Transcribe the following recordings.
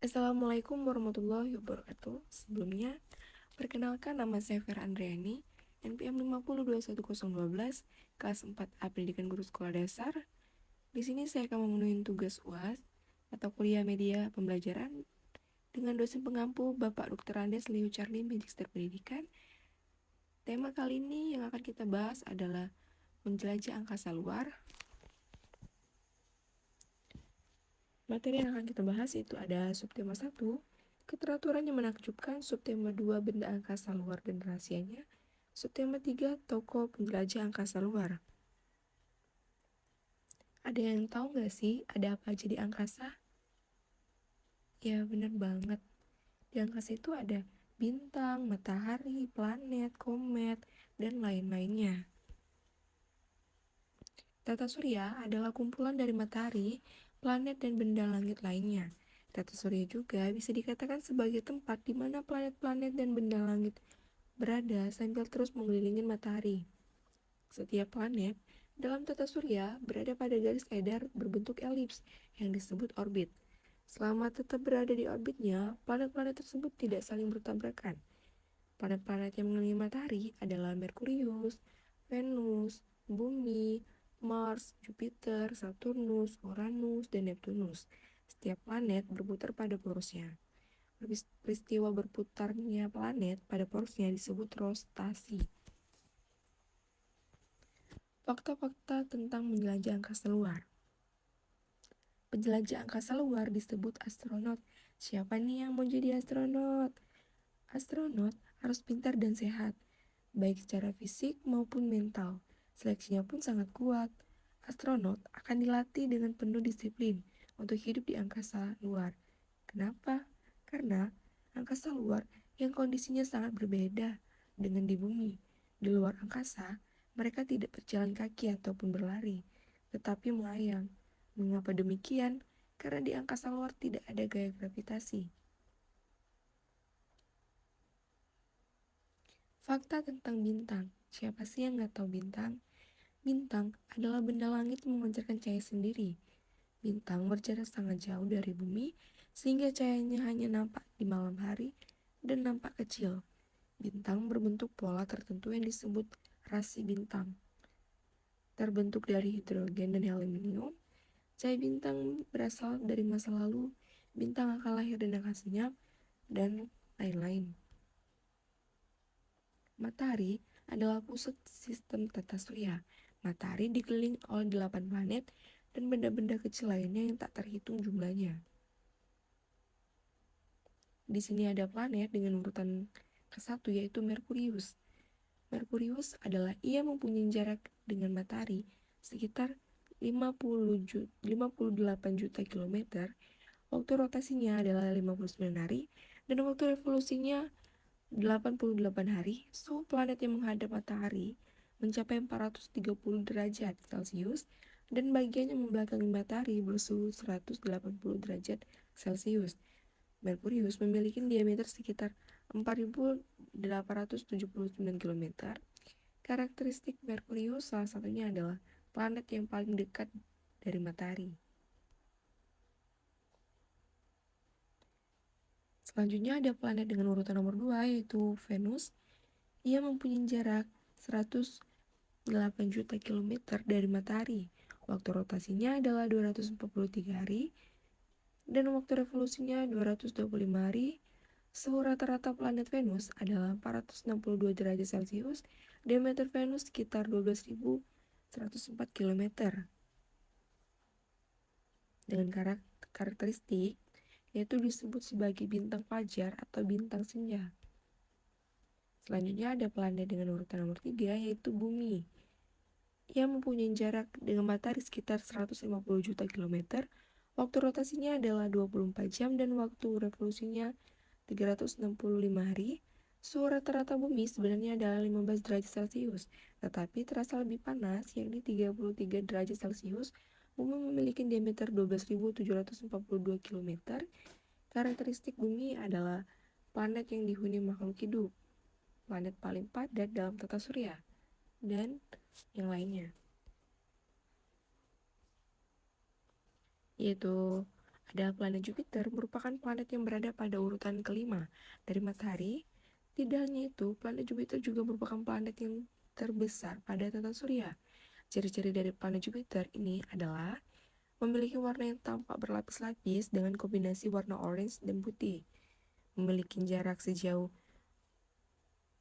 Assalamualaikum warahmatullahi wabarakatuh. Sebelumnya, perkenalkan nama saya Vera Andriani, NPM 50210112, kelas 4A Pendidikan Guru Sekolah Dasar. Di sini saya akan memenuhi tugas UAS atau Kuliah Media Pembelajaran dengan dosen pengampu Bapak Dr. Andes Liu Charlie, Magister Pendidikan. Tema kali ini yang akan kita bahas adalah menjelajah angkasa luar. Materi yang akan kita bahas itu ada subtema 1, keteraturan yang menakjubkan, subtema 2, benda angkasa luar dan rahasianya, subtema 3, tokoh penjelajah angkasa luar. Ada yang tahu nggak sih ada apa aja di angkasa? Ya bener banget, di angkasa itu ada bintang, matahari, planet, komet, dan lain-lainnya. Tata surya adalah kumpulan dari matahari, planet, dan benda langit lainnya. Tata surya juga bisa dikatakan sebagai tempat di mana planet-planet dan benda langit berada sambil terus mengelilingi matahari. Setiap planet dalam tata surya berada pada garis edar berbentuk elips yang disebut orbit. Selama tetap berada di orbitnya, planet-planet tersebut tidak saling bertabrakan. Planet-planet yang mengelilingi matahari adalah Merkurius, Venus, Bumi, Mars, Jupiter, Saturnus, Uranus, dan Neptunus. Setiap planet berputar pada porosnya. Peristiwa berputarnya planet pada porosnya disebut rotasi. Fakta-fakta tentang menjelajah angkasa luar. Penjelajah angkasa luar disebut astronot. Siapa nih yang mau jadi astronot? Astronot harus pintar dan sehat, baik secara fisik maupun mental. Seleksinya pun sangat kuat. Astronot akan dilatih dengan penuh disiplin untuk hidup di angkasa luar. Kenapa? Karena angkasa luar yang kondisinya sangat berbeda dengan di bumi. Di luar angkasa, mereka tidak berjalan kaki ataupun berlari, tetapi melayang. Mengapa demikian? Karena di angkasa luar tidak ada gaya gravitasi. Fakta tentang bintang. Siapa sih yang nggak tahu bintang? Bintang adalah benda langit yang memancarkan cahaya sendiri. Bintang berjarak sangat jauh dari bumi, sehingga cahayanya hanya nampak di malam hari dan nampak kecil. Bintang berbentuk pola tertentu yang disebut rasi bintang. Terbentuk dari hidrogen dan aluminium, cahaya bintang berasal dari masa lalu, bintang akan lahir dan akan senyap, dan lain-lain. Matahari adalah pusat sistem tata surya. Matahari dikelilingi oleh 8 planet dan benda-benda kecil lainnya yang tak terhitung jumlahnya. Di sini ada planet dengan urutan ke-1 yaitu Merkurius. Merkurius adalah ia mempunyai jarak dengan matahari sekitar 58 juta kilometer. Waktu rotasinya adalah 59 hari dan waktu revolusinya 88 hari. Suhu planet yang menghadap matahari mencapai 430 derajat Celcius dan bagian yang membelakangi matahari bersuhu 180 derajat Celcius. Merkurius memiliki diameter sekitar 4.879 km. Karakteristik Merkurius salah satunya adalah planet yang paling dekat dari matahari. Selanjutnya ada planet dengan urutan nomor 2 yaitu Venus. Ia mempunyai jarak 108 juta kilometer dari matahari. Waktu rotasinya adalah 243 hari dan waktu revolusinya 225 hari. Suhu rata-rata planet Venus adalah 462 derajat Celcius, diameter Venus sekitar 12.104 km. Dengan karakteristik yaitu disebut sebagai bintang fajar atau bintang senja. Selanjutnya ada planet dengan urutan nomor 3 yaitu Bumi. Ia mempunyai jarak dengan matahari sekitar 150 juta kilometer. Waktu rotasinya adalah 24 jam dan waktu revolusinya 365 hari. Suhu rata-rata bumi sebenarnya adalah 15 derajat Celcius, tetapi terasa lebih panas, yakni 33 derajat Celcius. Bumi memiliki diameter 12.742 km. Karakteristik bumi adalah planet yang dihuni makhluk hidup, planet paling padat dalam tata surya, dan yang lainnya. Yaitu Ada planet Jupiter, merupakan planet yang berada pada urutan kelima dari Matahari. Tidak hanya itu, planet Jupiter juga merupakan planet yang terbesar pada tata surya. Ciri-ciri dari planet Jupiter ini adalah memiliki warna yang tampak berlapis-lapis dengan kombinasi warna orange dan putih. Memiliki jarak sejauh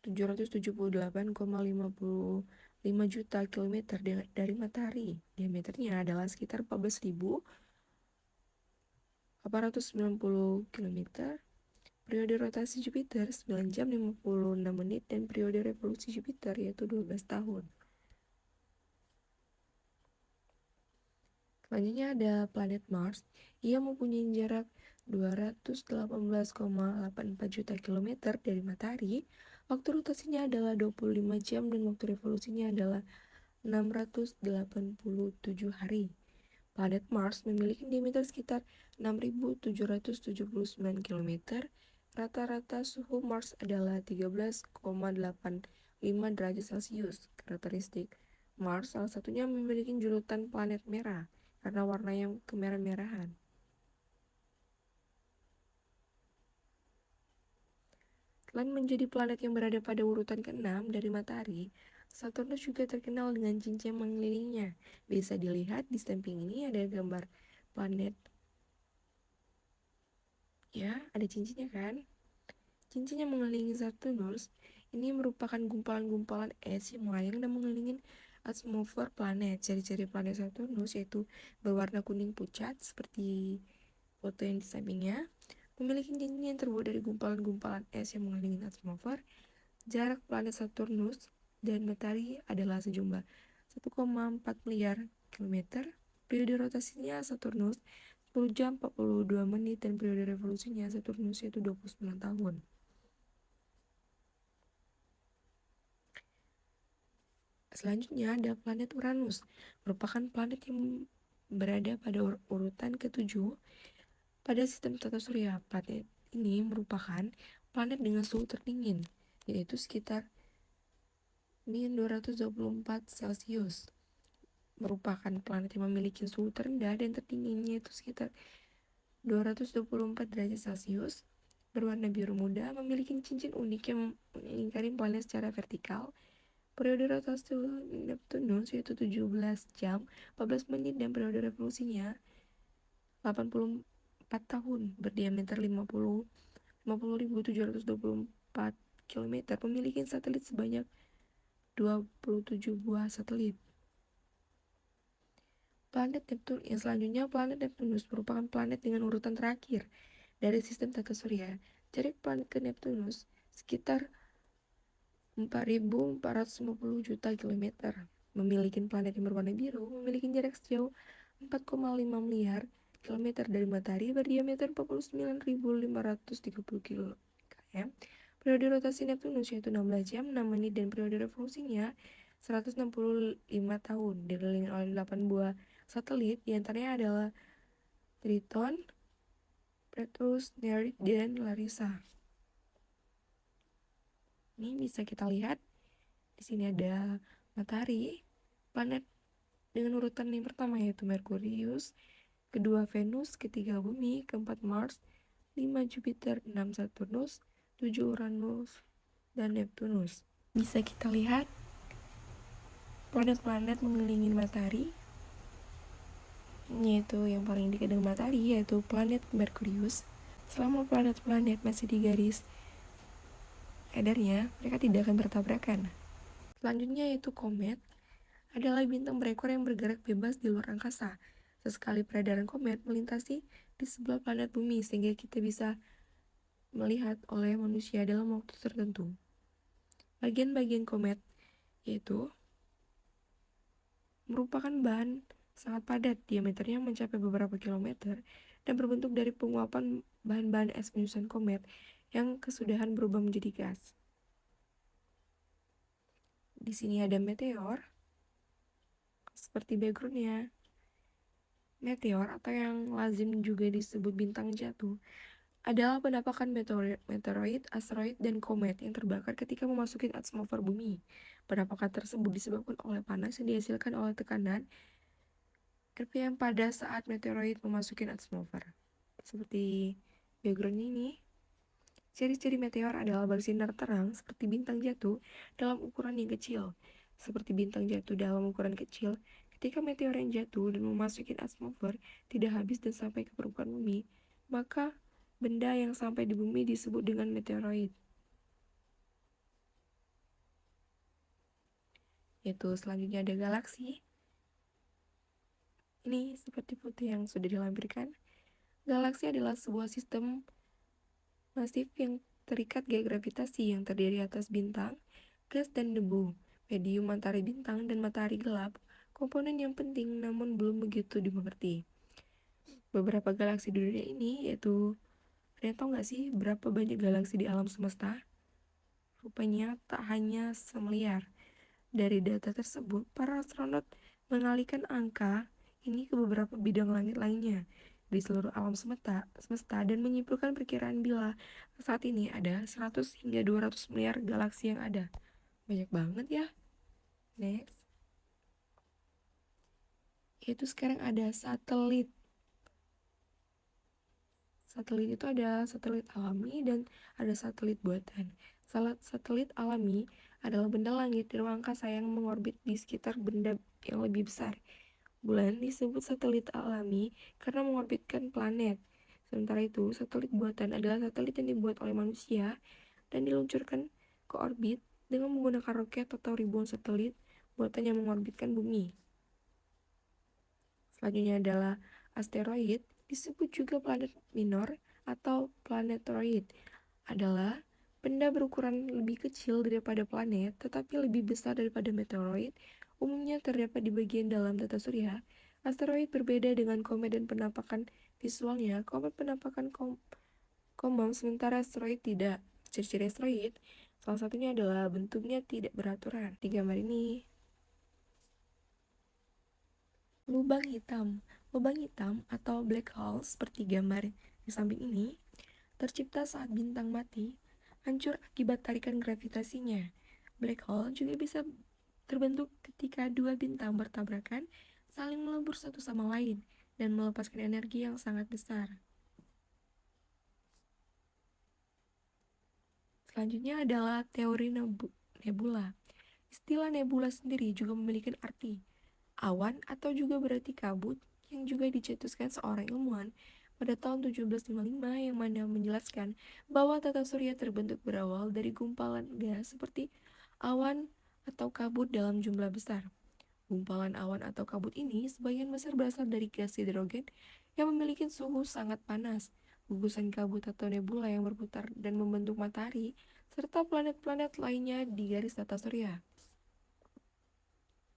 778,55 juta kilometer dari Matahari. Diameternya adalah sekitar 14.890 kilometer. Periode rotasi Jupiter 9 jam 56 menit dan periode revolusi Jupiter yaitu 12 tahun. Selanjutnya ada planet Mars. Ia mempunyai jarak 218,84 juta kilometer dari Matahari. Waktu rotasinya adalah 25 jam dan waktu revolusinya adalah 687 hari. Planet Mars memiliki diameter sekitar 6.779 kilometer. Rata-rata suhu Mars adalah 13,85 derajat Celcius. Karakteristik Mars salah satunya memiliki julukan planet merah karena warna yang kemerah-merahan. Selain menjadi planet yang berada pada urutan ke-6 dari Matahari, Saturnus juga terkenal dengan cincin mengelilinginya. Bisa dilihat di samping ini ada gambar planet. Ya, ada cincinnya kan? Cincin yang mengelilingi Saturnus ini merupakan gumpalan-gumpalan es yang melayang dan mengelilingi atmosfer planet. Ciri-ciri planet Saturnus yaitu berwarna kuning pucat seperti foto yang di sampingnya, memiliki cincin yang terbuat dari gumpalan-gumpalan es yang mengelilingi atmosfer. Jarak planet Saturnus dan Matahari adalah sejumlah 1,4 miliar kilometer. Periode rotasinya Saturnus 10 jam 42 menit dan periode revolusinya Saturnus yaitu 29 tahun. Selanjutnya ada planet Uranus, merupakan planet yang berada pada urutan ke-7 pada sistem tata surya. Planet ini merupakan planet dengan suhu terdingin, yaitu sekitar min 224 Celcius. Merupakan planet yang memiliki suhu terendah dan terdinginnya yaitu sekitar 224 derajat Celcius. Berwarna biru muda, memiliki cincin unik yang mengelilingi planet secara vertikal. Periode rotasi Neptunus yaitu 17 jam 14 menit dan periode revolusinya 84 tahun, berdiameter 50.724 km, memiliki satelit sebanyak 27 buah satelit. Planet Neptunus yang selanjutnya, planet Neptunus merupakan planet dengan urutan terakhir dari sistem tata surya. Jarak planet ke Neptunus sekitar 4.450 juta kilometer. Memiliki planet yang berwarna biru, memiliki jarak sejauh 4,5 miliar kilometer dari Matahari, berdiameter 49.530 km. Periode rotasi Neptunus yaitu 16 jam 6 menit dan periode revolusinya 165 tahun. Dikelilingi oleh 8 buah satelit, diantaranya adalah Triton, Proteus, Nereid, dan Larissa. Ini bisa kita lihat di sini ada Matahari, planet dengan urutan yang pertama yaitu Merkurius, kedua Venus, ketiga Bumi, keempat Mars, 5 Jupiter, 6 Saturnus, 7 Uranus, dan Neptunus. Bisa kita lihat planet-planet mengelilingi Matahari, yaitu yang paling dekat dengan Matahari yaitu planet Merkurius. Selama planet-planet masih di garis edarnya, mereka tidak akan bertabrakan. Selanjutnya yaitu komet, adalah bintang berekor yang bergerak bebas di luar angkasa. Sesekali peredaran komet melintasi di sebelah planet bumi sehingga kita bisa melihat oleh manusia dalam waktu tertentu. Bagian-bagian komet yaitu merupakan bahan sangat padat, diameternya mencapai beberapa kilometer dan berbentuk dari penguapan bahan-bahan es penyusun komet yang kesudahan berubah menjadi gas. Di sini ada meteor seperti backgroundnya. Meteor atau yang lazim juga disebut bintang jatuh adalah penampakan meteoroid, asteroid, dan komet yang terbakar ketika memasuki atmosfer bumi. Penampakan tersebut disebabkan oleh panas yang dihasilkan oleh tekanan RPM pada saat meteoroid memasuki atmosfer. seperti background ini. Ciri-ciri meteor adalah bersinar terang seperti bintang jatuh dalam ukuran yang kecil. Seperti bintang jatuh dalam ukuran kecil, ketika meteor yang jatuh dan memasuki atmosfer tidak habis dan sampai ke permukaan bumi, maka benda yang sampai di bumi disebut dengan meteoroid. Yaitu selanjutnya ada galaksi. Ini seperti foto yang sudah dilampirkan. Galaksi adalah sebuah sistem masif yang terikat gaya gravitasi yang terdiri atas bintang, gas dan debu, medium matahari bintang, dan matahari gelap, komponen yang penting namun belum begitu dimengerti. Beberapa galaksi di dunia ini yaitu, ada yang tahu nggak sih berapa banyak galaksi di alam semesta? Rupanya tak hanya semiliar. Dari data tersebut, para astronot mengalihkan angka ini ke beberapa bidang langit lainnya di seluruh alam semesta dan menyimpulkan perkiraan bila saat ini ada 100 hingga 200 miliar galaksi yang ada. Banyak banget ya. Next. Yaitu sekarang ada satelit. Satelit itu ada satelit alami dan ada satelit buatan. Satelit alami adalah benda langit di ruang angkasa yang mengorbit di sekitar benda yang lebih besar. Bulan disebut satelit alami karena mengorbitkan planet. Sementara itu, satelit buatan adalah satelit yang dibuat oleh manusia dan diluncurkan ke orbit dengan menggunakan roket atau ribuan satelit buatan yang mengorbitkan bumi. Selanjutnya adalah asteroid, disebut juga planet minor atau planetoid, adalah benda berukuran lebih kecil daripada planet tetapi lebih besar daripada meteoroid, umumnya terdapat di bagian dalam tata surya. Asteroid berbeda dengan komet dan penampakan visualnya. Komet penampakan komam, sementara asteroid tidak. Ciri-ciri asteroid, salah satunya adalah bentuknya tidak beraturan. Di gambar ini, lubang hitam. Lubang hitam atau black hole seperti gambar di samping ini tercipta saat bintang mati, hancur akibat tarikan gravitasinya. Black hole juga bisa terbentuk ketika dua bintang bertabrakan, saling melebur satu sama lain, dan melepaskan energi yang sangat besar. Selanjutnya adalah teori nebula. Istilah nebula sendiri juga memiliki arti awan atau juga berarti kabut yang juga dicetuskan seorang ilmuwan pada tahun 1755 yang mana menjelaskan bahwa tata surya terbentuk berawal dari gumpalan gas seperti awan atau kabut dalam jumlah besar. Gumpalan awan atau kabut ini sebagian besar berasal dari gas hidrogen yang memiliki suhu sangat panas. Gugusan kabut atau nebula yang berputar dan membentuk matahari serta planet-planet lainnya di garis tata surya.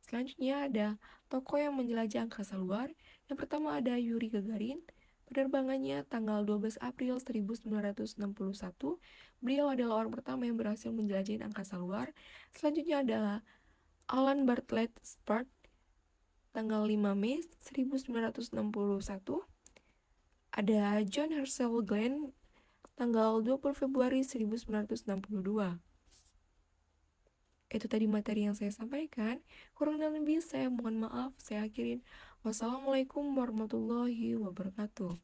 Selanjutnya ada tokoh yang menjelajah angkasa luar. Yang pertama ada Yuri Gagarin. Penerbangannya tanggal 12 April 1961. Beliau adalah orang pertama yang berhasil menjelajahi angkasa luar. Selanjutnya adalah Alan Bartlett Spark tanggal 5 Mei 1961. Ada John Herschel Glenn tanggal 20 Februari 1962. Itu tadi materi yang saya sampaikan. Kurang dan lebih saya mohon maaf. Saya akhirin. Wassalamualaikum warahmatullahi wabarakatuh.